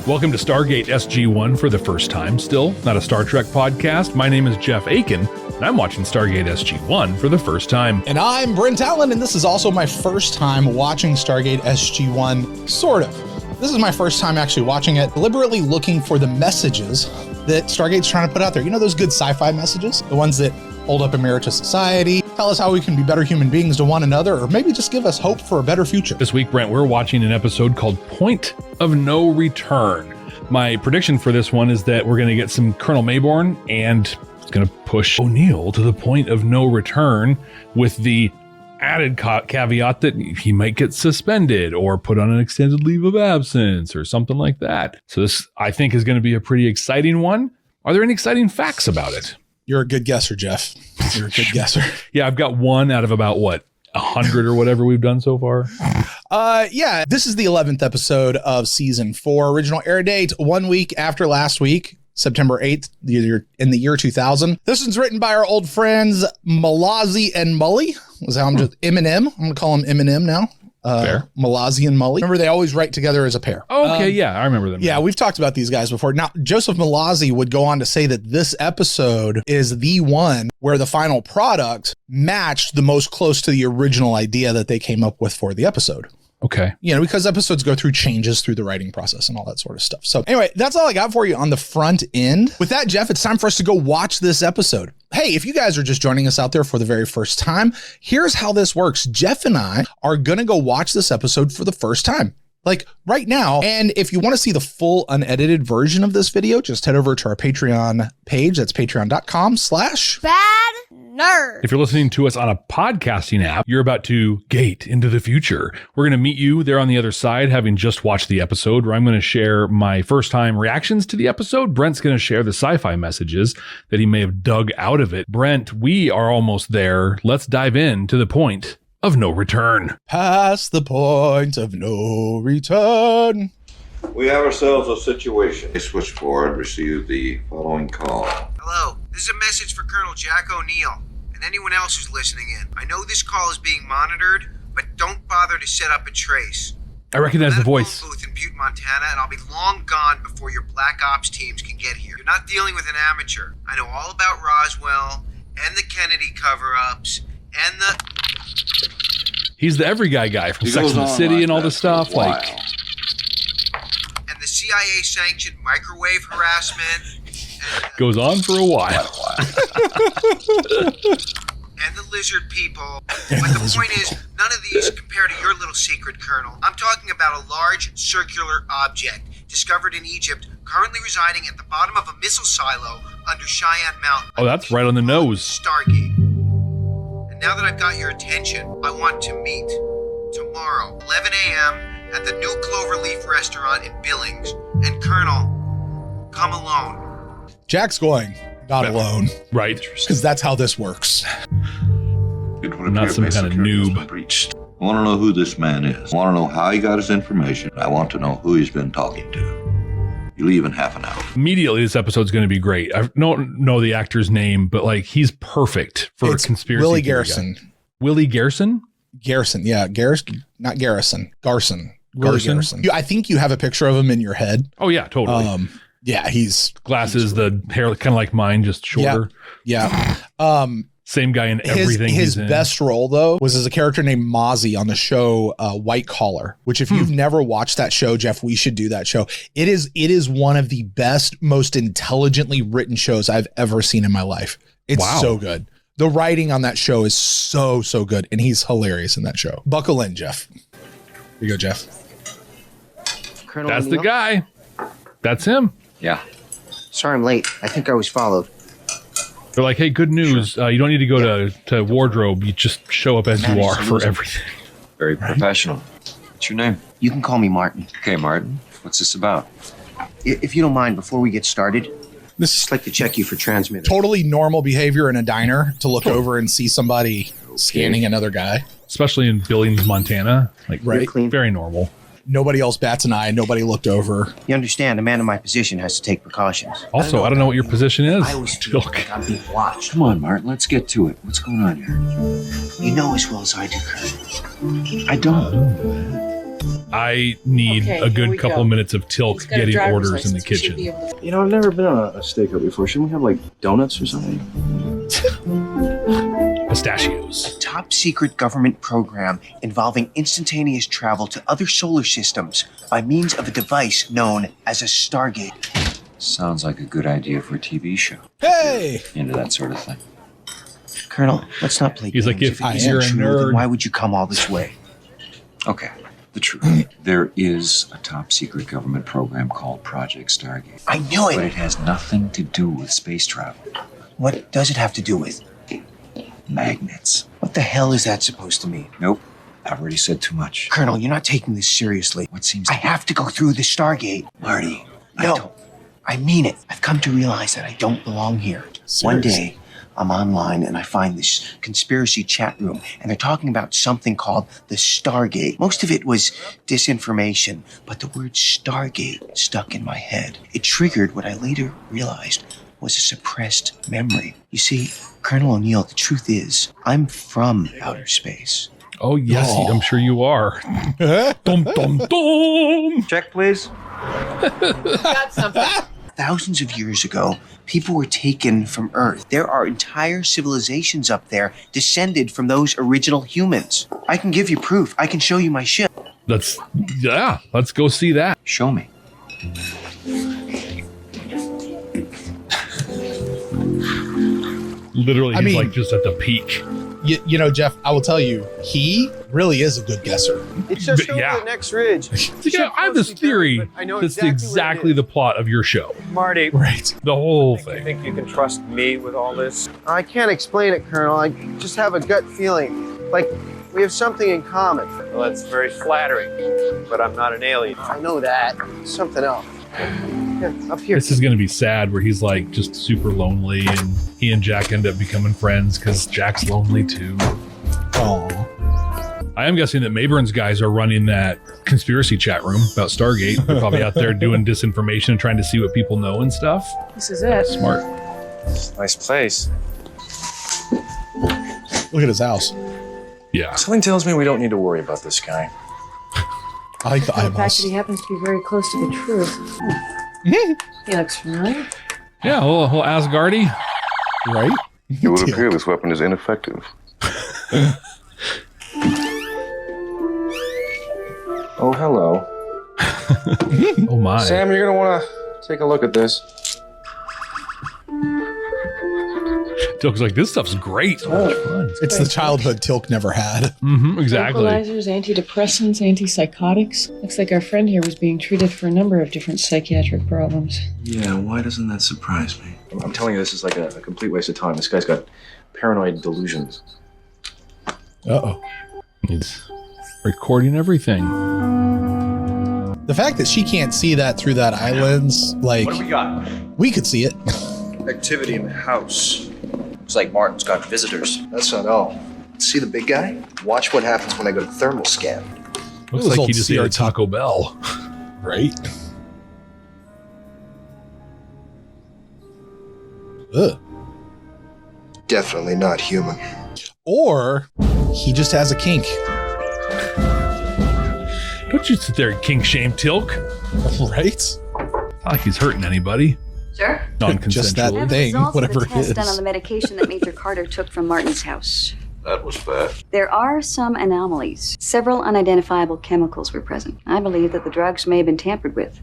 Welcome to Stargate SG1 for the first time. Still, not a Star Trek podcast. My name is Jeff Aiken, and I'm watching Stargate SG1 for the first time. And I'm Brent Allen, and this is also my first time watching Stargate SG1, sort of. This is my first time actually watching it, deliberately looking for the messages that Stargate's trying to put out there. You know those good sci-fi messages? The ones that hold up America society, tell us how we can be better human beings to one another, or maybe just give us hope for a better future. This week, Brent, we're watching an episode called Point of No Return. My prediction for this one is that we're going to get some Colonel Mayborn, and it's going to push O'Neill to the point of no return with the added caveat that he might get suspended or put on an extended leave of absence or something like that. So this, I think, is going to be a pretty exciting one. Are there any exciting facts about it? You're a good guesser, Jeff. You're a good guesser. Yeah, I've got one out of about, 100 or whatever we've done so far? Yeah, this is the 11th episode of season 4. Original air date 1 week after last week, September 8th, in the year 2000. This one's written by our old friends Malazzi and Mully. I'm just Eminem. I'm going to call him Eminem now. Fair. Malazzi and Mully. Remember, they always write together as a pair. Okay, yeah, I remember them. Yeah, we've talked about these guys before. Now, Joseph Malazzi would go on to say that this episode is the one where the final product matched the most close to the original idea that they came up with for the episode. Okay. You know, because episodes go through changes through the writing process and all that sort of stuff. So anyway, that's all I got for you on the front end. With that, Jeff, it's time for us to go watch this episode. Hey, if you guys are just joining us out there for the very first time, here's how this works. Jeff and I are going to go watch this episode for the first time, like right now. And if you want to see the full unedited version of this video, just head over to our Patreon page. That's patreon.com/BadNerd. If you're listening to us on a podcasting app, you're about to gate into the future. We're going to meet you there on the other side, having just watched the episode, where I'm going to share my first time reactions to the episode. Brent's going to share the sci-fi messages that he may have dug out of it. Brent, we are almost there. Let's dive in to the point of no return. Past the point of no return. We have ourselves a situation. A switchboard received the following call. Hello, this is a message for Colonel Jack O'Neill and anyone else who's listening in. I know this call is being monitored, but don't bother to set up a trace. I recognize the voice. I'm at a phone booth in Butte, Montana, and I'll be long gone before your Black Ops teams can get here. You're not dealing with an amateur. I know all about Roswell and the Kennedy cover-ups and the... He's the every guy from Sex and the City and all this stuff. And the CIA-sanctioned microwave harassment. Goes on for a while. And the lizard people. But the point is, none of these compare to your little secret, Colonel. I'm talking about a large circular object discovered in Egypt, currently residing at the bottom of a missile silo under Cheyenne Mountain. Oh, that's right on the nose. Stargate. And now that I've got your attention, I want to meet tomorrow, 11 a.m. at the new Cloverleaf restaurant in Billings. And Colonel, come alone. Jack's going, not alone. Right. Because that's how this works. I'm not some kind of noob. I want to know who this man is. I want to know how he got his information. I want to know who he's been talking to. You leave in half an hour. Immediately, this episode's going to be great. I don't know the actor's name, but he's perfect for a conspiracy. Willie Garrison. Willie Garrison? Garrison, yeah. Not Garrison. Garson. Willie Garrison. I think you have a picture of him in your head. Oh, yeah, totally. Yeah, he's... Glasses, the hair kind of like mine, just shorter. Yeah. Same guy in everything His he's in. best role, though, was as a character named Mozzie on the show White Collar, which if you've never watched that show, Jeff, we should do that show. It is one of the best, most intelligently written shows I've ever seen in my life. It's so good. The writing on that show is so good, and he's hilarious in that show. Buckle in, Jeff. Here you go, Jeff. Colonel That's O'Neill? the guy. That's him. Yeah. Sorry I'm late. I think I was followed. They're like, hey, good news. Sure. You don't need to go to wardrobe. You just show up as you are for everything. Very professional. What's your name? You can call me Martin. Okay, Martin. What's this about? If you don't mind, before we get started, This I'd like to check you for transmitter. Totally normal behavior in a diner to look over and see somebody scanning another guy. Especially in Billings, Montana. Right. Very normal. Nobody else bats an eye. Nobody looked over. You understand, a man in my position has to take precautions. Also, I don't know what your position is. I always feel like I'm being watched. Come on, Martin. Let's get to it. What's going on here? You know as well as I do, Colonel. I don't. I need Okay, a here we good couple go. minutes of He's Teal'c got a getting driver's orders in the license. We should kitchen. be able to- You know, I've never been on a stakeout before. Shouldn't we have, like, donuts or something? Pistachios. Top secret government program involving instantaneous travel to other solar systems by means of a device known as a Stargate. Sounds like a good idea for a TV show. Hey! Into that sort of thing. Colonel, let's not play He's like, games. if it you're a isn't true, nerd- then why would you come all this way? Okay, the truth. There is a top secret government program called Project Stargate. I knew But it. it has nothing to do with space travel. What does it have to do with? Magnets. What the hell is that supposed to mean? Nope. I've already said too much. Colonel, you're not taking this seriously. What seems I to be... have to go through the Stargate. Marty, No, I mean it. I've come to realize that I don't belong here. One day, I'm online and I find this conspiracy chat room, and they're talking about something called the Stargate. Most of it was disinformation, but the word Stargate stuck in my head. It triggered what I later realized was a suppressed memory. You see, Colonel O'Neill, the truth is, I'm from outer space. Oh, yes, I'm sure you are. Dum, dum, dum. Check, please. Got something. Thousands of years ago, people were taken from Earth. There are entire civilizations up there descended from those original humans. I can give you proof. I can show you my ship. Let's go see that. Show me. Literally, I he's mean- like just at the peak. You know, Jeff, I will tell you, he really is a good guesser. It's just But, yeah. over the next ridge. Yeah, I have this theory I know that's exactly exactly what the plot of your show. Marty, Right. The whole you thing. think you can trust me with all this? I can't explain it, Colonel. I just have a gut feeling. Like, we have something in common. Well, that's very flattering, but I'm not an alien. I know that. Something else. Yeah, up here. This is going to be sad where he's like just super lonely and he and Jack end up becoming friends because Jack's lonely too. Oh. I am guessing that Mayburn's guys are running that conspiracy chat room about Stargate. They're probably out there doing disinformation and trying to see what people know and stuff. This is it. Smart. Nice place. Look at his house. Yeah. Something tells me we don't need to worry about this guy. I like the The fact eyeballs. that he happens to be very close to the truth. He looks familiar. Yeah, a little Asgardy. Right? It would appear this weapon is ineffective. Oh, hello. Oh my. Sam, you're gonna want to take a look at this. Teal'c's like, this stuff's great. So much fun. It's the childhood Teal'c never had. Mm-hmm, exactly. Tranquilizers, antidepressants, antipsychotics. Looks like our friend here was being treated for a number of different psychiatric problems. Yeah, why doesn't that surprise me? I'm telling you, this is like a complete waste of time. This guy's got paranoid delusions. Uh-oh. He's recording everything. The fact that she can't see that through that eye lens, like, What do we got? we could see it. Activity in the house. Looks like Martin's got visitors. That's not all. See the big guy? Watch what happens when I go to thermal scan. Looks Those like old he just ate a CRT. Taco Bell. Right? Ugh. Definitely not human. Or he just has a kink. Don't you sit there and kink shame Teal'c. Right? Not like he's hurting anybody. Sure. Non-consensually. Just that I have the thing, results whatever of the it test done on is. the medication that Major Carter took from Martin's house. That was fast. There are some anomalies. Several unidentifiable chemicals were present. I believe that the drugs may have been tampered with.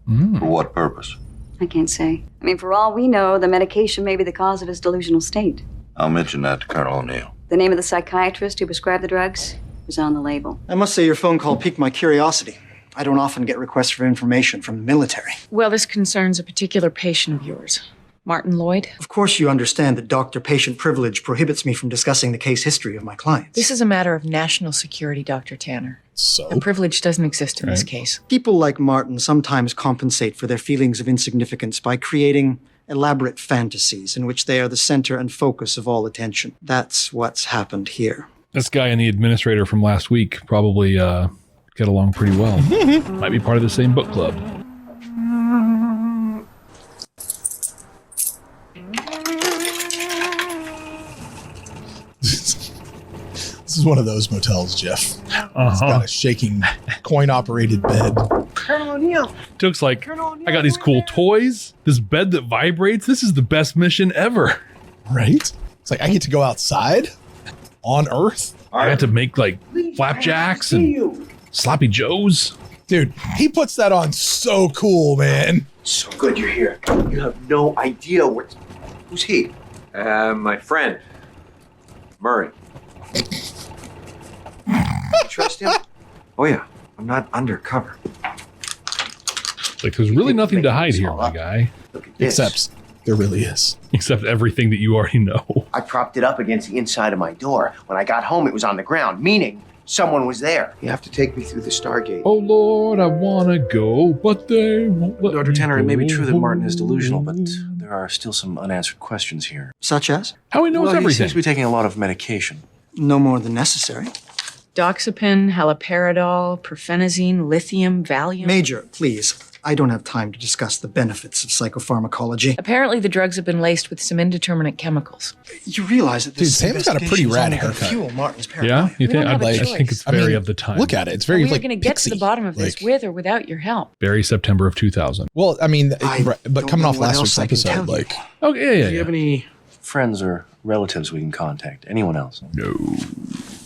For what purpose? I can't say. I mean, for all we know, the medication may be the cause of his delusional state. I'll mention that to Colonel O'Neill. The name of the psychiatrist who prescribed the drugs was on the label. I must say your phone call piqued my curiosity. I don't often get requests for information from the military. Well, this concerns a particular patient of yours. Martin Lloyd. Of course, you understand that doctor-patient privilege prohibits me from discussing the case history of my clients. This is a matter of national security, Dr. Tanner. So? The privilege doesn't exist in this case. People like Martin sometimes compensate for their feelings of insignificance by creating elaborate fantasies in which they are the center and focus of all attention. That's what's happened here. This guy and the administrator from last week probably get along pretty well. Might be part of the same book club. This is one of those motels, Jeff. It's got a shaking coin-operated bed. Colonel O'Neill. Teal'c's like, I got these cool toys, this bed that vibrates. This is the best mission ever. Right? It's like, I get to go outside on Earth. I had to make like flapjacks and sloppy joes. Dude, he puts that on so cool, man. So good you're here. You have no idea who's he? My friend, Murray. You trust him? Oh yeah, I'm not undercover. Like, there's really nothing to hide here, my guy. Look at this. Except there really is. Except everything that you already know. I propped it up against the inside of my door. When I got home, it was on the ground, meaning someone was there. You have to take me through the Stargate. Oh Lord, I wanna go, but they won't let Dr. me Tanner, it may be go. true that Martin is delusional, but there are still some unanswered questions here. Such as? How he knows Well, he everything. seems to be taking a lot of medication. No more than necessary. Doxepin, haloperidol, profenazine, lithium, Valium. Major, please. I don't have time to discuss the benefits of psychopharmacology. Apparently, the drugs have been laced with some indeterminate chemicals. You realize that this Dude, Sam's got a pretty rad haircut. fuel Martin's paranoia. Yeah, you think? don't have a I choice. think it's very of the time. Look at it. It's very We're like going to get to the pixie. bottom of this Like- with or without your help. Very September of 2000. Well, I mean, I but don't coming know off what last else week's I can episode, tell you. like, Oh yeah. Do you have any friends or relatives we can contact? Anyone else? No.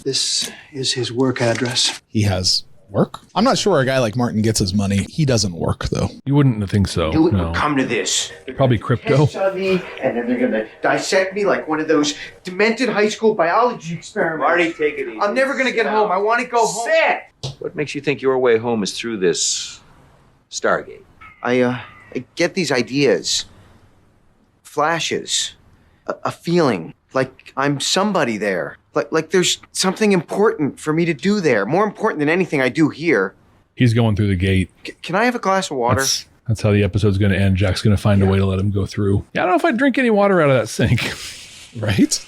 This is his work address. he has work. I'm not sure a guy like Martin gets his money. He doesn't work though. You wouldn't think so. Do it No. will come to this. Probably crypto. Tests on me, and then they're gonna dissect me like one of those demented high school biology experiments. Marty, take it easy. I'm never gonna get home. I want to go home. What makes you think your way home is through this Stargate? I get these ideas, flashes, a feeling like I'm somebody there. Like there's something important for me to do there. More important than anything I do here. He's going through the gate. Can I have a glass of water? That's how the episode's going to end. Jack's going to find a way to let him go through. Yeah, I don't know if I'd drink any water out of that sink. Right?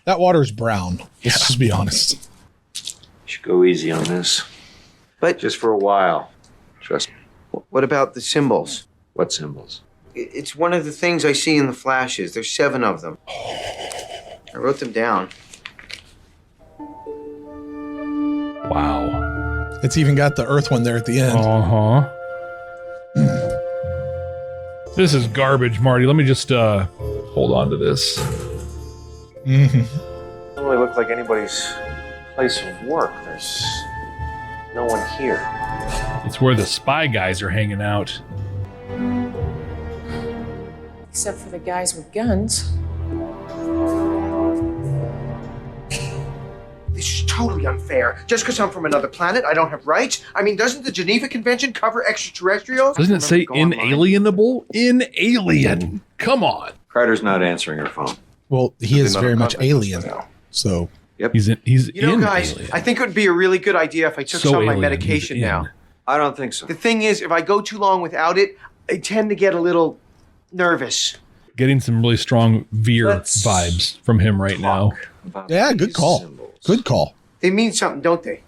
That water's brown. Let's just be honest. You should go easy on this. But Just for a while. Trust me. what about the symbols? What symbols? It's one of the things I see in the flashes. There's 7 of them. I wrote them down. Wow. It's even got the Earth one there at the end. Uh-huh. This is garbage, Marty. Let me just hold on to this. Mm-hmm. Doesn't really look like anybody's place of work. There's no one here. It's where the spy guys are hanging out. Except for the guys with guns. This is totally unfair. Just because I'm from another planet, I don't have rights? I mean, doesn't the Geneva Convention cover extraterrestrials? Doesn't it say Go online. inalienable? Inalien. Come on. Carter's not answering her phone. Well, he is Not very in much contact alien. now. So He's You know, in guys, Alien. I think it would be a really good idea if I took So some of my alien, medication he's in. now. I don't think so. The thing is, if I go too long without it, I tend to get a little nervous. Getting some really strong Veer Let's vibes from him right now. About yeah, good these call. symbols. Good call. They mean something, don't they?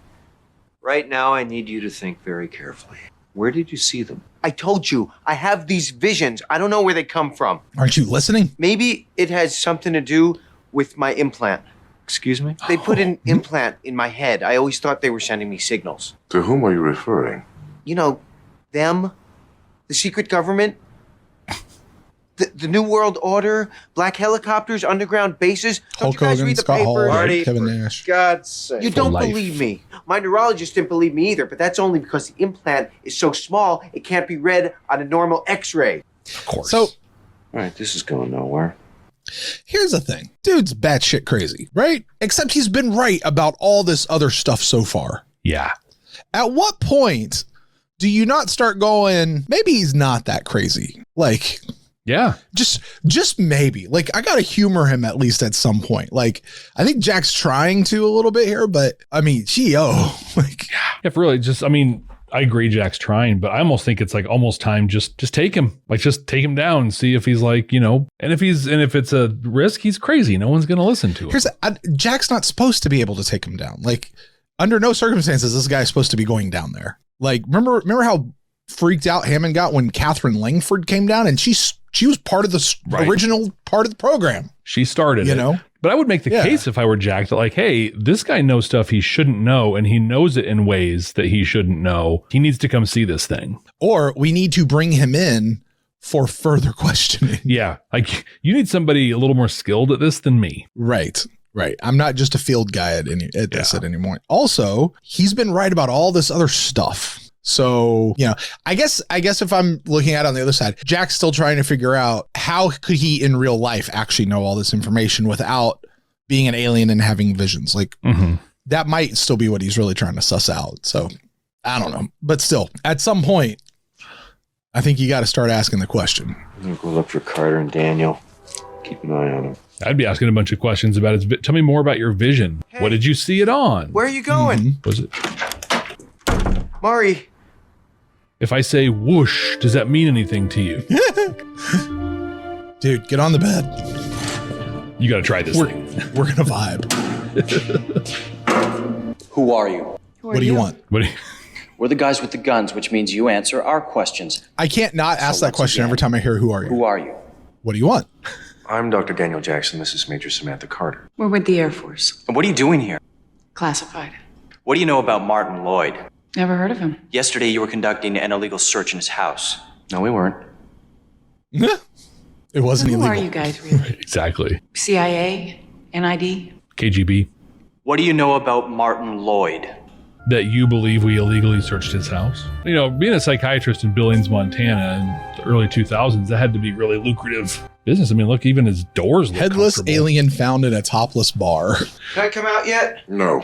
Right now, I need you to think very carefully. Where did you see them? I told you, I have these visions. I don't know where they come from. Aren't you listening? Maybe it has something to do with my implant. Excuse me? They put an implant in my head. I always thought they were sending me signals. To whom are you referring? You know, them, the secret government, the New World Order, black helicopters, underground bases. Don't Hulk you guys Hogan, read the Scott Hall, papers? Marty, Kevin for Nash. God's sake. You don't life. believe me. My neurologist didn't believe me either, but that's only because the implant is so small it can't be read on a normal X-ray. Of course. So All right, this is going nowhere. here's the thing. Dude's batshit crazy, right? Except he's been right about all this other stuff so far. yeah. At what point do you not start going, maybe he's not that crazy? Like, Yeah. just maybe. Like, I gotta humor him at least at some point. Like, I think Jack's trying to a little bit here, but I mean, like, If really just, I mean, I agree Jack's trying, but I almost think it's like almost time just take him. Like just take him down and see if he's like, you know, and if it's a risk, he's crazy. No one's going to listen to him. Jack's not supposed to be able to take him down. Like, under no circumstances this guy's supposed to be going down there. Like, remember how freaked out Hammond got when Catherine Langford came down, and she was part of the Right. original part of the program. She started You it. know? But I would make the case if I were Jack that like, hey, this guy knows stuff he shouldn't know, and he knows it in ways that he shouldn't know. He needs to come see this thing. Or we need to bring him in for further questioning. Yeah. Like you need somebody a little more skilled at this than me. Right. I'm not just a field guy at this at any point. Also, he's been right about all this other stuff. So, I guess if I'm looking at it on the other side, Jack's still trying to figure out how could he in real life actually know all this information without being an alien and having visions. Like that might still be what he's really trying to suss out. So I don't know, but still at some point, I think you got to start asking the question. I'm going to go look for Carter and Daniel. Keep an eye on them. I'd be asking a bunch of questions about it. Tell me more about your vision. Hey, what did you see it on? Where are you going? Was it? Marty. If I say whoosh, does that mean anything to you? Dude, get on the bed. You got to try this thing. We're going to vibe. Who are you? What do you want? We're the guys with the guns, which means you answer our questions. I can't not ask that question every time I hear who are you? Who are you? What do you want? I'm Dr. Daniel Jackson. This is Major Samantha Carter. We're with the Air Force. And what are you doing here? Classified. What do you know about Martin Lloyd? Never heard of him. Yesterday you were conducting an illegal search in his house. No, we weren't. It wasn't illegal. Who are you guys really? Exactly. CIA? NID? KGB. What do you know about Martin Lloyd? That you believe we illegally searched his house. Being a psychiatrist in Billings, Montana in the early 2000s, that had to be really lucrative business. I mean, look, even his doors look Headless alien found in a topless bar. Can I come out yet? No.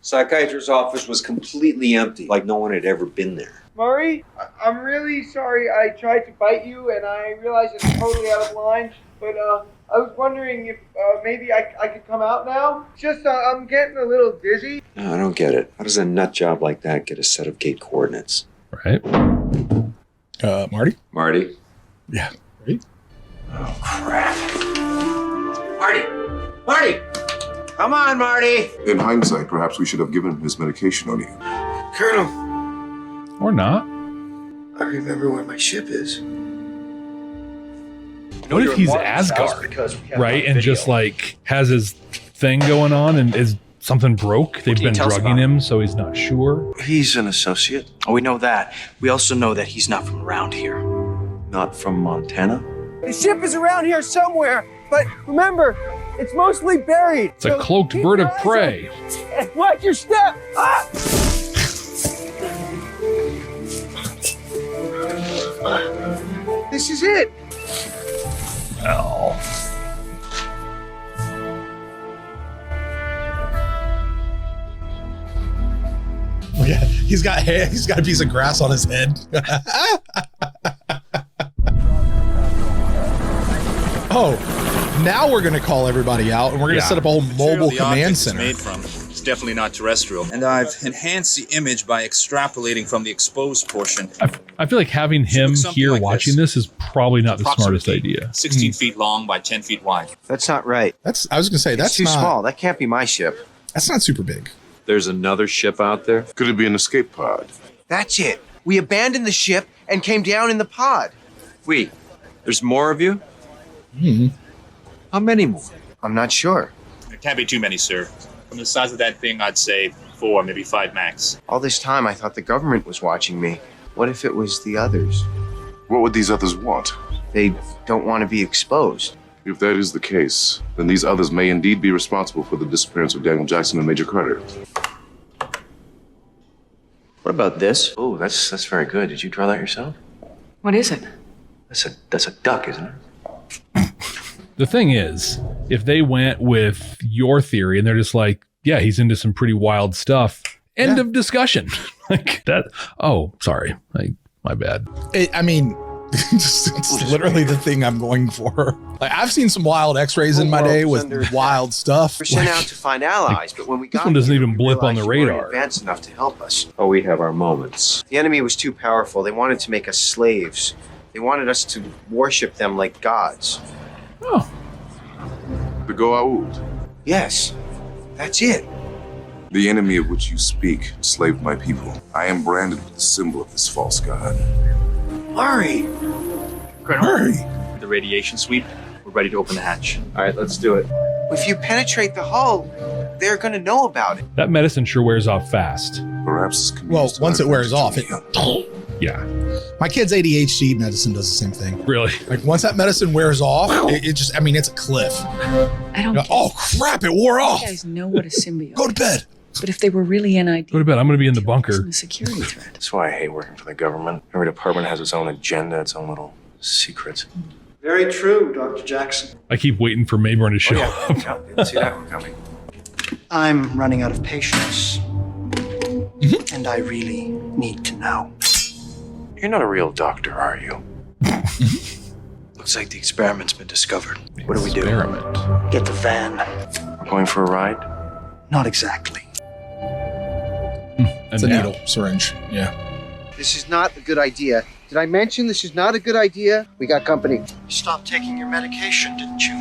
Psychiatrist's office was completely empty, like no one had ever been there. Murray, I'm really sorry I tried to bite you and I realized it's totally out of line, but I was wondering if maybe I could come out now? Just I'm getting a little dizzy. No, I don't get it. How does a nut job like that get a set of gate coordinates? Right. Marty? Marty? Yeah. Right? Oh, crap. Marty! Come on, Marty! In hindsight, perhaps we should have given him his medication on you. Colonel. Or not. I remember where my ship is. What if he's Asgard, right? And just like has his thing going on and is something broke? They've been drugging him, so he's not sure. He's an associate. Oh, we know that. We also know that he's not from around here. Not from Montana? The ship is around here somewhere, but remember, it's mostly buried. It's a cloaked bird of prey. Watch your step! Ah! This is it. Oh. Oh, yeah, he's got hair. He's got a piece of grass on his head. Oh, now we're going to call everybody out, and we're going to set up a whole mobile command center. Made from. It's definitely not terrestrial. And I've enhanced the image by extrapolating from the exposed portion. I feel like having him here watching this is probably not the smartest idea. 16 feet long by 10 feet wide. That's not right. I was going to say, that's too small. That can't be my ship. That's not super big. There's another ship out there? Could it be an escape pod? That's it. We abandoned the ship and came down in the pod. There's more of you? Hmm. How many more? I'm not sure. There can't be too many, sir. From the size of that thing, I'd say 4, maybe 5 max. All this time, I thought the government was watching me. What if it was the others? What would these others want? They don't want to be exposed. If that is the case, then these others may indeed be responsible for the disappearance of Daniel Jackson and Major Carter. What about this? Oh, that's very good. Did you draw that yourself? What is it? That's a duck, isn't it? The thing is, if they went with your theory and they're just like, yeah, he's into some pretty wild stuff, end of discussion. Like that. Oh, sorry. My bad. It's literally the thing I'm going for. Like, I've seen some wild x-rays in my day with wild stuff. We're sent out to find allies, but when we got this one doesn't even blip on the radar. Advanced enough to help us. Oh, we have our moments. The enemy was too powerful. They wanted to make us slaves. They wanted us to worship them like gods. Oh. The Goa'uld. Yes, that's it. The enemy of which you speak enslaved my people. I am branded with the symbol of this false god. Murray! Colonel, the radiation sweep. We're ready to open the hatch. All right, let's do it. If you penetrate the hull, they're gonna know about it. That medicine sure wears off fast. Perhaps Well, once it wears off, it. Yeah. My kid's ADHD medicine does the same thing. Really? Like once that medicine wears off, it just, I mean, it's a cliff. I don't. Oh crap! It wore off. You guys know what a symbiote. Go to bed. But if they were really NID, Go to bed. I'm going to be in the bunker. a security threat. That's why I hate working for the government. Every department has its own agenda, its own little secrets. Very true, Dr. Jackson. I keep waiting for Mayborn to show up. Didn't see that one coming. I'm running out of patience. And I really need to know. You're not a real doctor, are you? Looks like the experiment's been discovered. What do we do? Experiment. Get the van. We're going for a ride? Not exactly. It's a needle syringe. Yeah. This is not a good idea. Did I mention this is not a good idea? We got company. You stopped taking your medication, didn't you?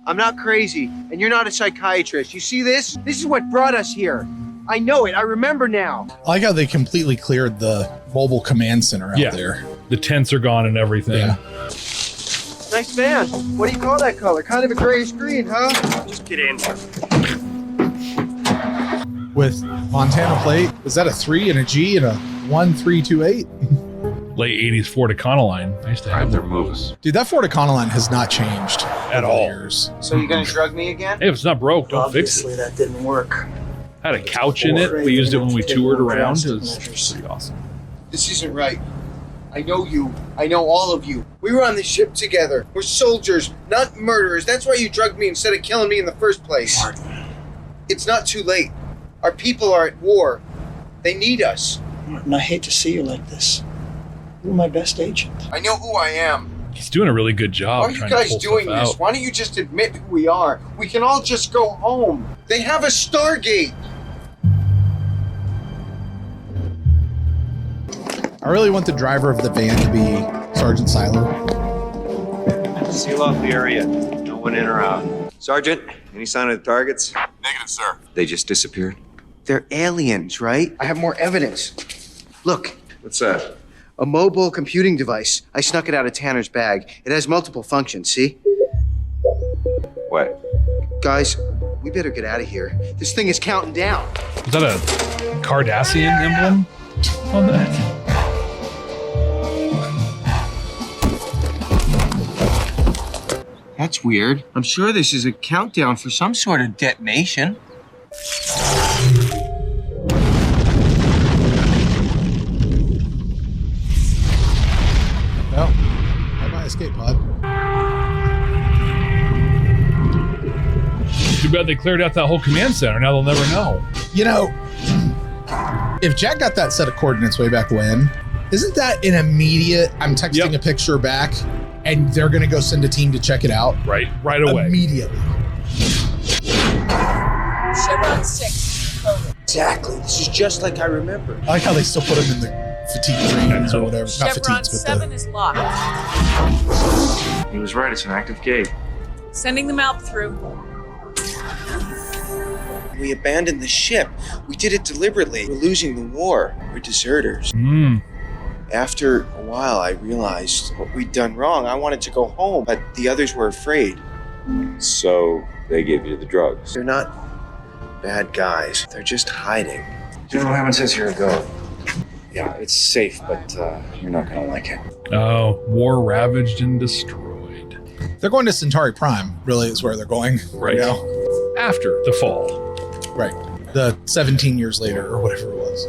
I'm not crazy, and you're not a psychiatrist. You see this? This is what brought us here. I know it. I remember now. I like how they completely cleared the mobile command center out there. The tents are gone and everything. Yeah. Nice van. What do you call that color? Kind of a grayish green, huh? Just get in. With Montana plate, is that a 3 and a G and a 1328? Late 80s Ford Econoline. I used to have their moves. Dude, that Ford Econoline has not changed At all. Years. So you gonna drug me again? Hey, if it's not broke, don't fix Obviously, it. that didn't work. Had a couch in it. We used it when we toured around. It was pretty awesome. This isn't right. I know you. I know all of you. We were on the ship together. We're soldiers, not murderers. That's why you drugged me instead of killing me in the first place. It's not too late. Our people are at war. They need us. Martin, I hate to see you like this. You're my best agent. I know who I am. He's doing a really good job. Why are you trying to guys pull doing stuff this? out. Why don't you just admit who we are? We can all just go home. They have a Stargate. I really want the driver of the van to be Sergeant Seiler. Seal off the area. No one in or out. Sergeant, any sign of the targets? Negative, sir. They just disappeared? They're aliens, right? I have more evidence. Look. What's that? A mobile computing device. I snuck it out of Tanner's bag. It has multiple functions, see? What? Guys, we better get out of here. This thing is counting down. Is that a Cardassian emblem on that? That's weird. I'm sure this is a countdown for some sort of detonation. Well, bye-bye escape pod. Too bad they cleared out that whole command center. Now they'll never know. You know, if Jack got that set of coordinates way back when, isn't that an immediate, I'm texting a picture back and they're going to go send a team to check it out? Right away. Immediately. Chevron 6. Exactly. This is just like I remember. I like how they still put him in the fatigue trains or whatever. Not Chevron fatigues, but 7 is locked. He was right, it's an active gate. Sending them out through. We abandoned the ship. We did it deliberately. We're losing the war. We're deserters. After a while, I realized what we'd done wrong. I wanted to go home, but the others were afraid. So they gave you the drugs. They're not bad guys. They're just hiding. General Hammond says you're a go. Yeah, it's safe, but you're not gonna like it. Oh, war ravaged and destroyed. They're going to Centauri Prime, really, is where they're going. Right. Now. After the fall. Right. The 17 years later, or whatever it was.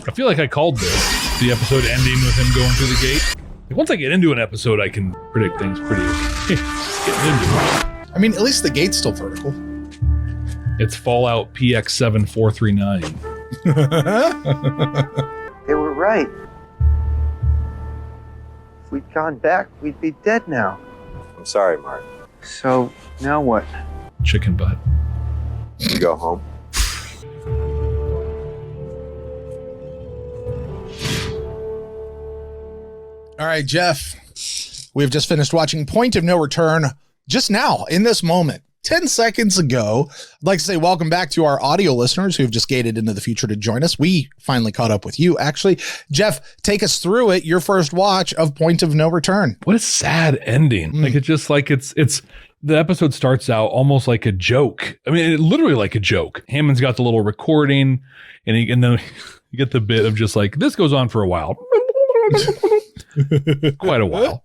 I feel like I called this, the episode ending with him going through the gate. Once I get into an episode, I can predict things pretty just getting into it. I mean, at least the gate's still vertical. It's Fallout PX7439. They were right. If we'd gone back, we'd be dead now. I'm sorry, Mark. So, now what? Chicken butt. You go home. All right, Jeff. We've just finished watching Point of No Return just now, in this moment. 10 seconds ago. I'd like to say welcome back to our audio listeners who have just gated into the future to join us. We finally caught up with you, actually. Jeff, take us through it. Your first watch of Point of No Return. What a sad ending. Like, it's just like, it's the episode starts out almost like a joke. I mean, literally like a joke. Hammond's got the little recording, and then you get the bit of just like, this goes on for a while. Quite a while.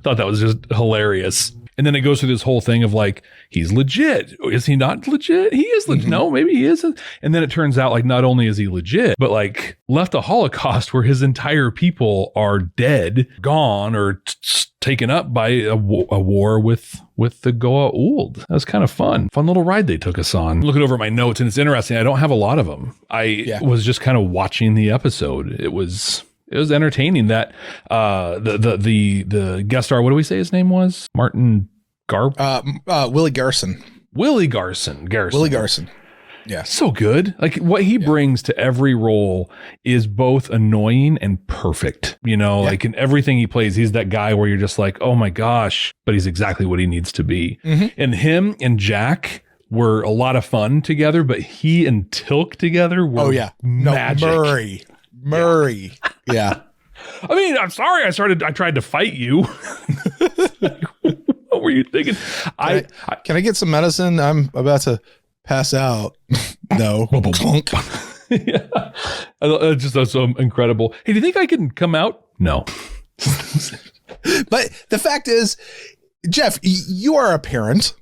Thought that was just hilarious. And then it goes through this whole thing of like, he's legit. Is he not legit? He is legit. No, maybe he isn't. And then it turns out like, not only is he legit, but like left a Holocaust where his entire people are dead, gone, or taken up by a war with the Goa'uld. That was kind of fun little ride they took us on. Looking over at my notes, and it's interesting. I don't have a lot of them. I was just kind of watching the episode. It was entertaining. That the guest star, what do we say his name was? Martin Willie Garson. Willie Garson. Willie Garson. Yeah. So good. Like what he brings to every role is both annoying and perfect. You know, like in everything he plays, he's that guy where you're just like, oh my gosh, but he's exactly what he needs to be. And him and Jack were a lot of fun together, but he and Teal'c together were magic. Murray. Yeah. I mean, I'm sorry I tried to fight you. What were you thinking? Can I get some medicine? I'm about to pass out. No. Clunk. Yeah. That's so incredible. Hey, do you think I can come out? No. But the fact is, Jeff, you are a parent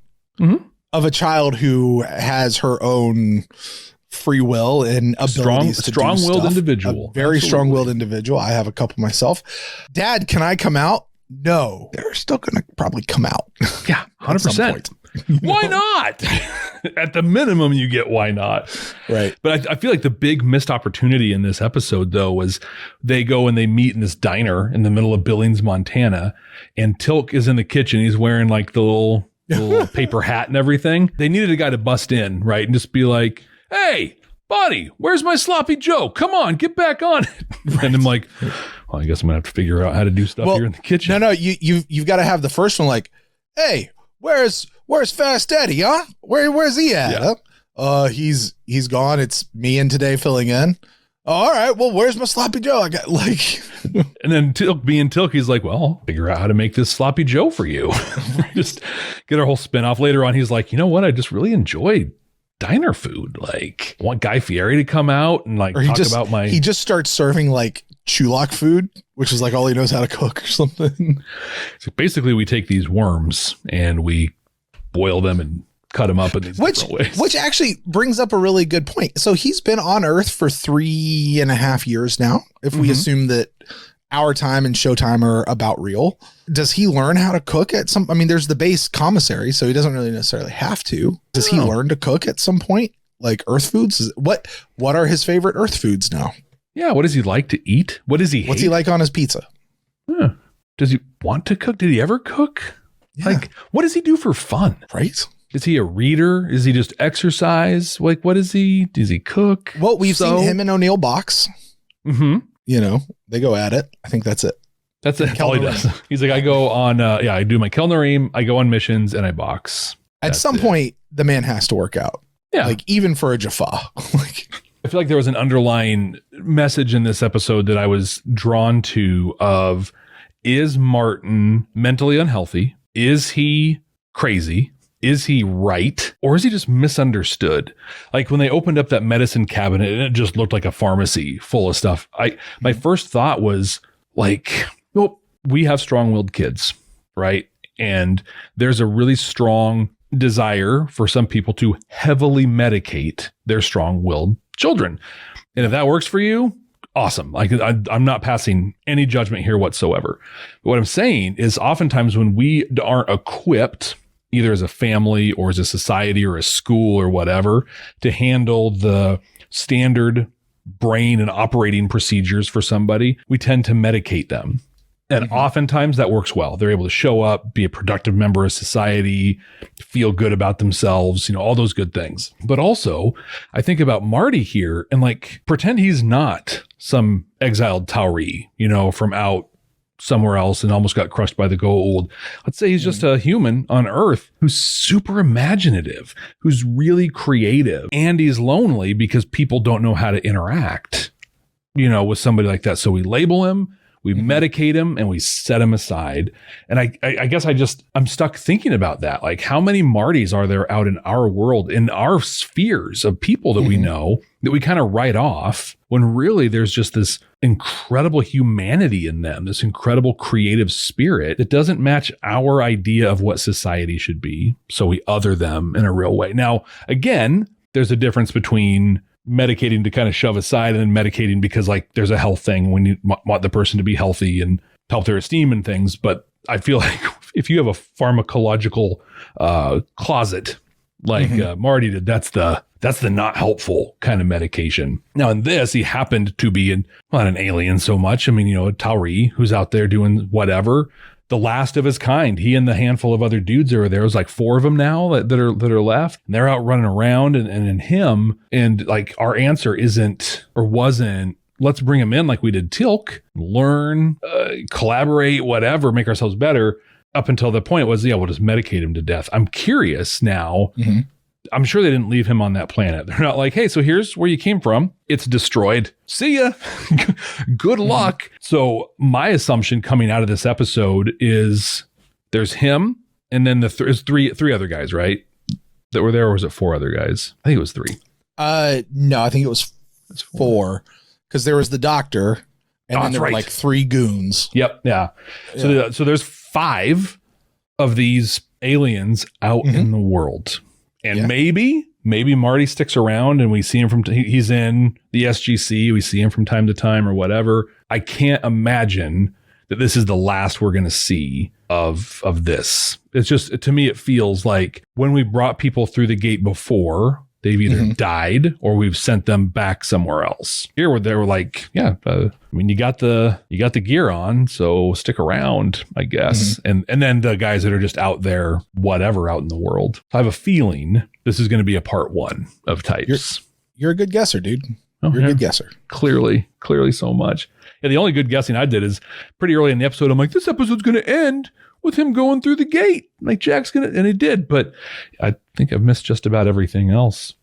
of a child who has her own free will and abilities to strong-willed do stuff. individual. A very strong-willed individual. I have a couple myself. Dad, can I come out? No. They're still going to probably come out. Yeah, 100%. Why not? At the minimum, you get why not. Right. But I feel like the big missed opportunity in this episode, though, was they go and they meet in this diner in the middle of Billings, Montana, and Teal'c is in the kitchen. He's wearing like the little paper hat and everything. They needed a guy to bust in, right? And just be like, hey, buddy, where's my sloppy Joe? Come on, get back on it. Right. And I'm like, well, I guess I'm gonna have to figure out how to do stuff here in the kitchen. No, you've got to have the first one like, hey, where's Fast Eddie, huh? Where's he at? Huh? He's gone. It's me and today filling in. All right, well, where's my sloppy Joe? I got like, and then Teal'c, he's like, well, I'll figure out how to make this sloppy Joe for you. Just get our whole spinoff. Later on, he's like, you know what? I just really enjoyed diner food. Like, I want Guy Fieri to come out and like he just starts serving like Teal'c food, which is like all he knows how to cook or something. So basically, we take these worms and we boil them and cut them up in these different ways. Which actually brings up a really good point. So he's been on Earth for 3.5 years now. If we assume that our time and showtime are about real, does he learn how to cook at some? I mean, there's the base commissary, so he doesn't really necessarily have to. Does he learn to cook at some point, like Earth foods? What are his favorite Earth foods now? Yeah, what does he like to eat? What does he hate? What's he like on his pizza? Does he want to cook? Did he ever cook? Yeah. Like, what does he do for fun? Right? Is he a reader? Is he just exercise? Like, what is he? Does he cook? Well, we've seen him and O'Neill box. Mm-hmm. You know, they go at it. I think that's it. That's it. That's all he does. He's like, I go on, I do my Kelnarim, I go on missions, and I box. At some point, the man has to work out. Yeah. Like, even for a Jaffa. I feel like there was an underlying message in this episode that I was drawn to of, is Martin mentally unhealthy? Is he crazy? Is he right? Or is he just misunderstood? Like when they opened up that medicine cabinet and it just looked like a pharmacy full of stuff. My first thought was like, well, we have strong-willed kids, right? And there's a really strong desire for some people to heavily medicate their strong-willed children. And if that works for you, awesome. Like I'm not passing any judgment here whatsoever. But what I'm saying is oftentimes when we aren't equipped, either as a family or as a society or a school or whatever, to handle the standard brain and operating procedures for somebody, we tend to medicate them. And oftentimes that works well. They're able to show up, be a productive member of society, feel good about themselves, all those good things. But also, I think about Marty here and like pretend he's not some exiled Tauri, from out somewhere else and almost got crushed by the gold. Let's say he's just a human on Earth who's super imaginative, who's really creative, and he's lonely because people don't know how to interact, with somebody like that. So we label him, we medicate him, and we set him aside. And I guess I'm stuck thinking about that. Like, how many Martys are there out in our world, in our spheres of people that we know, that we kind of write off, when really there's just this incredible humanity in them, this incredible creative spirit that doesn't match our idea of what society should be. So we other them in a real way. Now, again, there's a difference between medicating to kind of shove aside and then medicating because like there's a health thing when you want the person to be healthy and help their esteem and things. But I feel like if you have a pharmacological closet like Marty did, that's the not helpful kind of medication. Now in this, he happened to be not an alien so much. I mean, Teal'c, who's out there doing whatever, the last of his kind. He and the handful of other dudes that were there, was like 4 of them now that are left. And they're out running around and in him. And like our answer wasn't, let's bring him in like we did Teal'c, learn, collaborate, whatever, make ourselves better. Up until the point was, we'll just medicate him to death. I'm curious now. I'm sure they didn't leave him on that planet. They're not like, hey, so here's where you came from. It's destroyed. See ya. Good luck. So my assumption coming out of this episode is there's him and then there's three other guys, right? That were there, or was it 4 other guys? I think it was 3. No, I think it was 4 because there was the doctor and then there were like 3 goons. Yep. Yeah. So there's 5 of these aliens out in the world. And maybe Marty sticks around and we see him he's in the SGC. We see him from time to time or whatever. I can't imagine that this is the last we're going to see of this. It's just, to me, it feels like when we brought people through the gate before, they've either died or we've sent them back somewhere else. Here where they were like, you got the gear on, so stick around, I guess. And then the guys that are just out there, whatever, out in the world. I have a feeling this is going to be a part 1 of Types. You're a good guesser, dude. You're a good guesser. Clearly so much. Yeah, the only good guessing I did is pretty early in the episode. I'm like, this episode's going to end with him going through the gate. Like Jack's and it did, but I think I've missed just about everything else.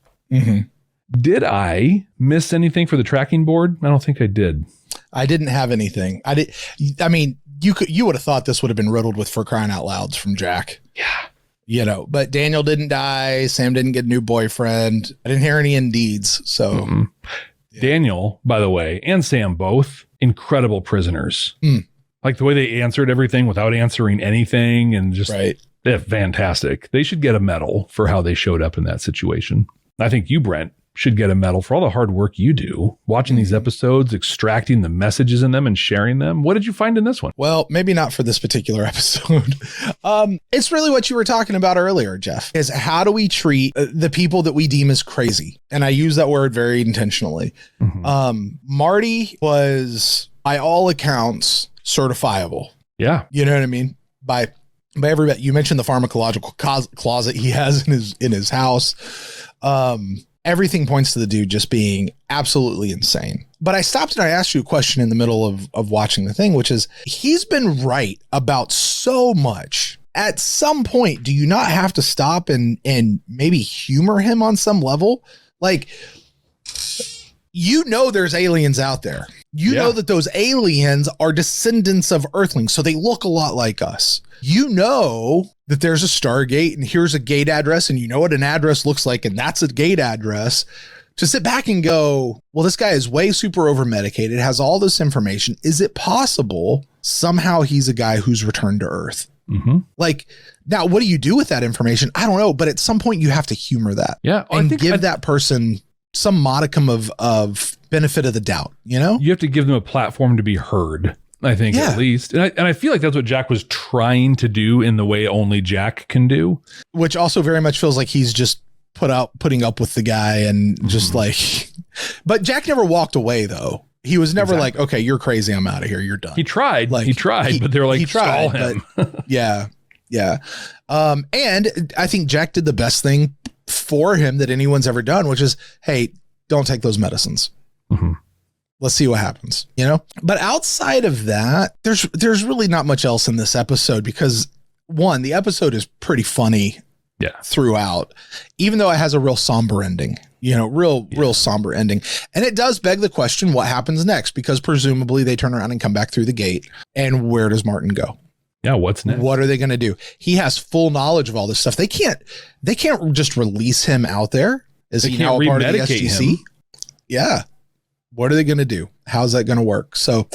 Did I miss anything for the tracking board? I don't think I did. I didn't have anything. I mean, you would have thought this would have been riddled with for crying out louds from Jack. Yeah. But Daniel didn't die. Sam didn't get a new boyfriend. I didn't hear any indeeds. So Daniel, by the way, and Sam, both incredible prisoners. Like the way they answered everything without answering anything and just fantastic. They should get a medal for how they showed up in that situation. I think you, Brent, should get a medal for all the hard work you do watching these episodes, extracting the messages in them and sharing them. What did you find in this one? Well, maybe not for this particular episode. It's really what you were talking about earlier, Jeff, is how do we treat the people that we deem as crazy? And I use that word very intentionally. Marty was, by all accounts, certifiable. Yeah. You know what I mean? By everybody. You mentioned the pharmacological closet he has in his house. Everything points to the dude just being absolutely insane. But I stopped and I asked you a question in the middle of watching the thing, which is, he's been right about so much. At some point, do you not have to stop and maybe humor him on some level? Like, there's aliens out there. You know that those aliens are descendants of Earthlings, so they look a lot like us. You know that there's a Stargate and here's a gate address and you know what an address looks like and that's a gate address. To sit back and go, well, this guy is way super over medicated, has all this information. Is it possible somehow he's a guy who's returned to Earth? Like, now what do you do with that information? I don't know, but at some point you have to humor that. Yeah. And give that person some modicum of benefit of the doubt, you know? You have to give them a platform to be heard, I think, at least. And I feel like that's what Jack was trying to do in the way only Jack can do. Which also very much feels like he's just putting up with the guy and just like, but Jack never walked away though. He was never like, okay, you're crazy, I'm out of here, you're done. He tried, but they're like, stall him. Yeah. And I think Jack did the best thing for him that anyone's ever done, which is, hey, don't take those medicines. Let's see what happens, you know? But outside of that, there's really not much else in this episode because one, the episode is pretty funny throughout, even though it has a real somber ending, you know, real somber ending. And it does beg the question, what happens next? Because presumably they turn around and come back through the gate. And where does Martin go? Yeah. What's next? What are they going to do? He has full knowledge of all this stuff. They can't just release him out there. Is he now a part of the SGC? Him. Yeah. What are they going to do? How's that going to work? So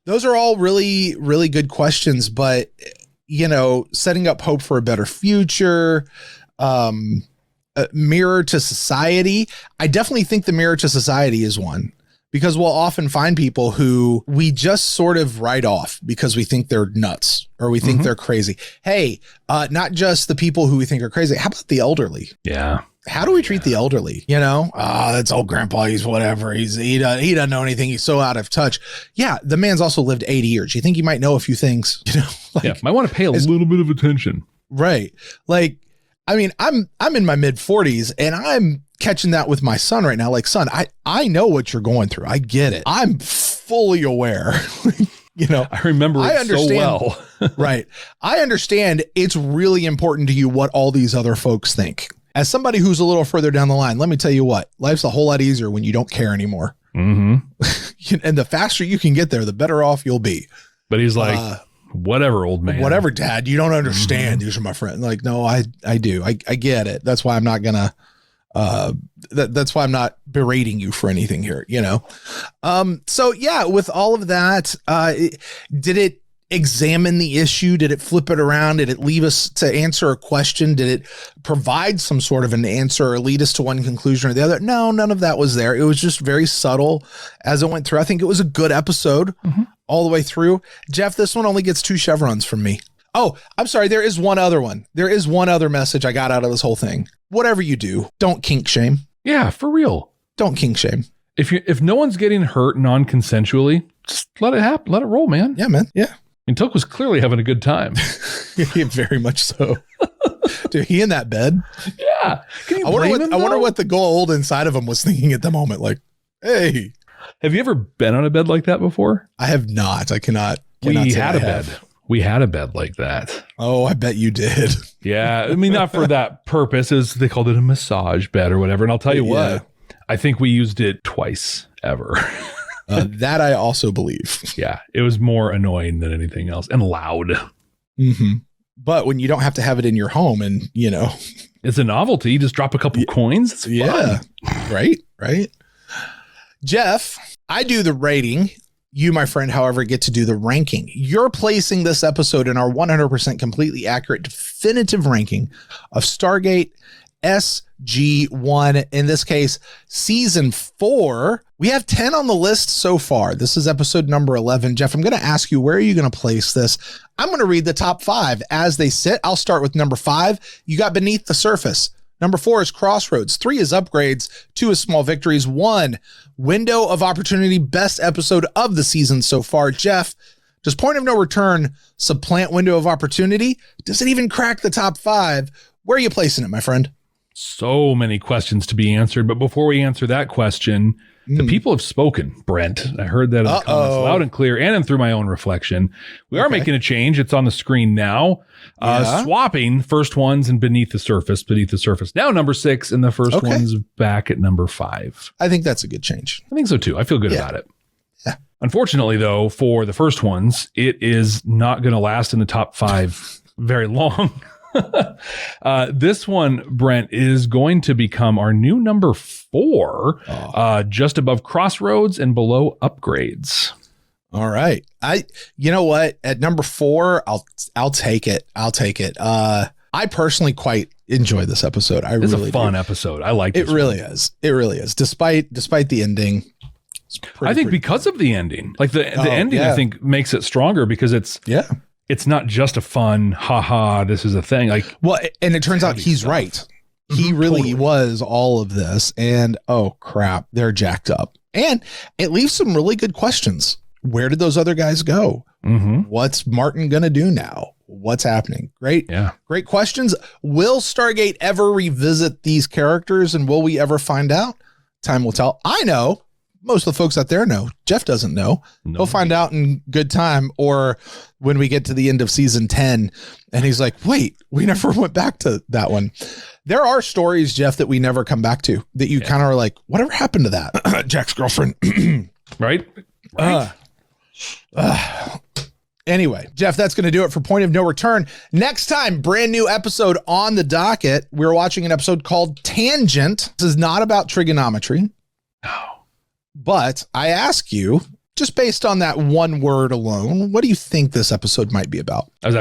those are all really, really good questions, but you know, setting up hope for a better future, mirror to society. I definitely think the mirror to society is one, because we'll often find people who we just sort of write off because we think they're nuts or we think they're crazy. Hey, not just the people who we think are crazy. How about the elderly? Yeah. How do we treat the elderly? You know, that's old grandpa. He's whatever. He doesn't know anything. He's so out of touch. Yeah. The man's also lived 80 years. You think he might know a few things, you know, like, might want to pay a little bit of attention. Right. Like, I mean, I'm in my mid 40s and I'm catching that with my son right now. Like, son, I know what you're going through. I get it. I'm fully aware. You know, I remember it so well. Right. I understand it's really important to you what all these other folks think. As somebody who's a little further down the line, let me tell you what, life's a whole lot easier when you don't care anymore. And the faster you can get there, the better off you'll be. But he's like, whatever, old man. Whatever, Dad. You don't understand. These are my friends. Like, no, I do. I get it. That's why I'm not gonna. That's why I'm not berating you for anything here. You know. So yeah, with all of that, did it examine the issue? Did it flip it around? Did it leave us to answer a question? Did it provide some sort of an answer or lead us to one conclusion or the other? No, none of that was there. It was just very subtle as it went through. I think it was a good episode all the way through. Jeff, this one only gets 2 chevrons from me. Oh, I'm sorry. There is one other one. There is one other message I got out of this whole thing. Whatever you do, don't kink shame. Yeah, for real. Don't kink shame. If no one's getting hurt non-consensually, just let it happen. Let it roll, man. Yeah, man. Yeah. And Teal'c was clearly having a good time. Very much so. Dude, he in that bed. Yeah. I wonder what the gold inside of him was thinking at the moment. Like, hey. Have you ever been on a bed like that before? I have not. I cannot. We had a bed. We had a bed like that. Oh, I bet you did. Yeah. I mean, not for that purpose. They called it a massage bed or whatever. And I'll tell you what, I think we used it twice ever. That I also believe. Yeah. It was more annoying than anything else and loud. But when you don't have to have it in your home and, you know, it's a novelty. You just drop a couple coins. It's fun. Right. Jeff, I do the rating. You, my friend, however, get to do the ranking. You're placing this episode in our 100% completely accurate, definitive ranking of Stargate SG1. In this case, season 4. We have 10 on the list so far. This is episode number 11. Jeff, I'm going to ask you, where are you going to place this? I'm going to read the top 5 as they sit. I'll start with number 5. You got Beneath the Surface. Number 4 is Crossroads. 3 is Upgrades. 2 is Small Victories. 1, Window of Opportunity, best episode of the season so far. Jeff, does Point of No Return supplant Window of Opportunity? Does it even crack the top 5? Where are you placing it, my friend? So many questions to be answered. But before we answer that question, the people have spoken, Brent. I heard that in the comments loud and clear and through my own reflection. We are making a change. It's on the screen now. Swapping first ones and Beneath the Surface. Now number 6 and the first one's back at number 5. I think that's a good change. I think so too. I feel good about it. Yeah. Unfortunately, though, for the first ones, it is not going to last in the top 5 very long. This one, Brent, is going to become our new number 4, just above Crossroads and below Upgrades. All right. You know what? At number 4, I'll take it. I personally quite enjoy this episode. It's a fun episode. I like it. It really is. Despite the ending. I think because of the ending, like the ending, I think makes it stronger because it's not just a fun, haha, this is a thing. Like, well, and it turns out he's right. He really was all of this. And oh crap, they're jacked up. And it leaves some really good questions. Where did those other guys go? What's Martin going to do now? What's happening? Great questions. Will Stargate ever revisit these characters and will we ever find out? Time will tell. I know, most of the folks out there know. Jeff doesn't know. No. He'll find out in good time, or when we get to the end of season 10 and he's like, wait, we never went back to that one. There are stories, Jeff, that we never come back to, that you kind of are like, whatever happened to that? Jack's girlfriend. Right? Anyway, Jeff, that's going to do it for Point of No Return. Next time, brand new episode on the docket. We're watching an episode called Tangent. This is not about trigonometry. No. But I ask you, just based on that one word alone, what do you think this episode might be about? I was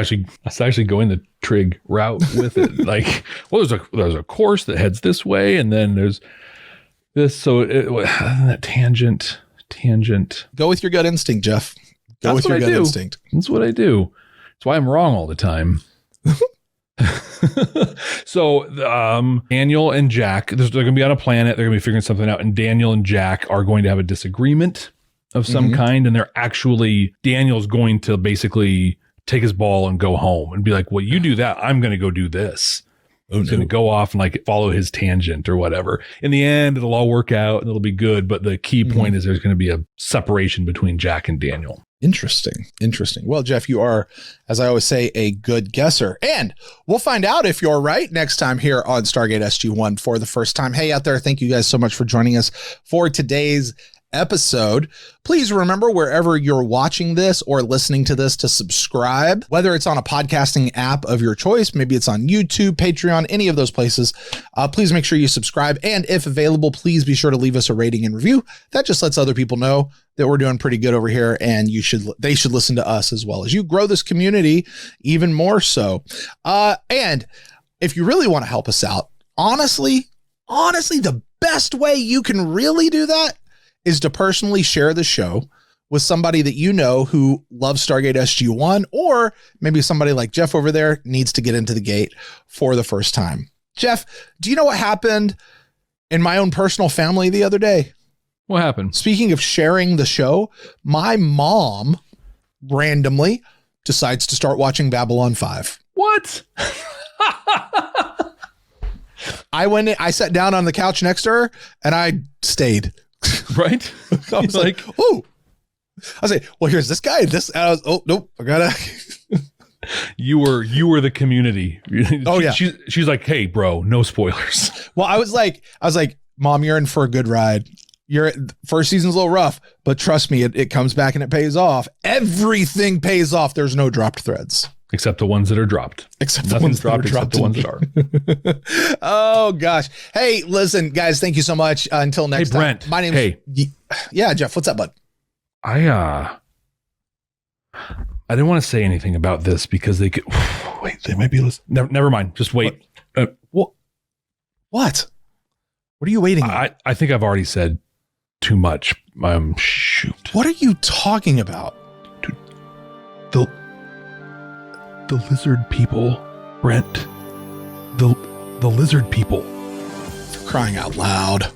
actually going the trig route with it. Like, well, there's a course that heads this way, and then there's this. So that tangent. Go with your gut instinct, Jeff. Go with your gut instinct. That's what I do. That's why I'm wrong all the time. So Daniel and Jack, they're going to be on a planet. They're going to be figuring something out. And Daniel and Jack are going to have a disagreement of some kind. And Daniel's going to basically take his ball and go home and be like, well, you do that. I'm going to go do this. He's going to go off and like follow his tangent or whatever. In the end, it'll all work out and it'll be good. But the key point is there's going to be a separation between Jack and Daniel. Interesting. Well, Jeff, you are, as I always say, a good guesser. And we'll find out if you're right next time here on Stargate SG1 for the first time. Hey, out there, thank you guys so much for joining us for today's episode. Please remember, wherever you're watching this or listening to this, to subscribe, whether it's on a podcasting app of your choice, maybe it's on YouTube, Patreon, any of those places. Please make sure you subscribe. And if available, please be sure to leave us a rating and review. That just lets other people know that we're doing pretty good over here, and they should listen to us as well as you grow this community even more so. And if you really want to help us out, honestly, the best way you can really do that is to personally share the show with somebody that you know who loves Stargate SG1, or maybe somebody like Jeff over there needs to get into the gate for the first time. Jeff, do you know what happened in my own personal family the other day? What happened? Speaking of sharing the show, my mom randomly decides to start watching Babylon 5. What? I sat down on the couch next to her and I stayed. Right? I was like, oh, I was like, well, here's this guy. And I was, oh, nope, I gotta. You were the community. Oh yeah. She's like, hey, bro, no spoilers. Well, I was like, Mom, you're in for a good ride. First season's a little rough, but trust me, it comes back and it pays off. Everything pays off. There's no dropped threads. Except the ones that are dropped. Except the ones that are. Oh, gosh. Hey, listen, guys, thank you so much. Until next time. Brent. My name's... Yeah, Jeff, what's up, bud? I didn't want to say anything about this because they could... Wait, they might be listening. Never mind. Just wait. What? What are you waiting on? I think I've already said too much. Shoot. What are you talking about? Dude, the lizard people, Brent. The lizard people. Crying out loud.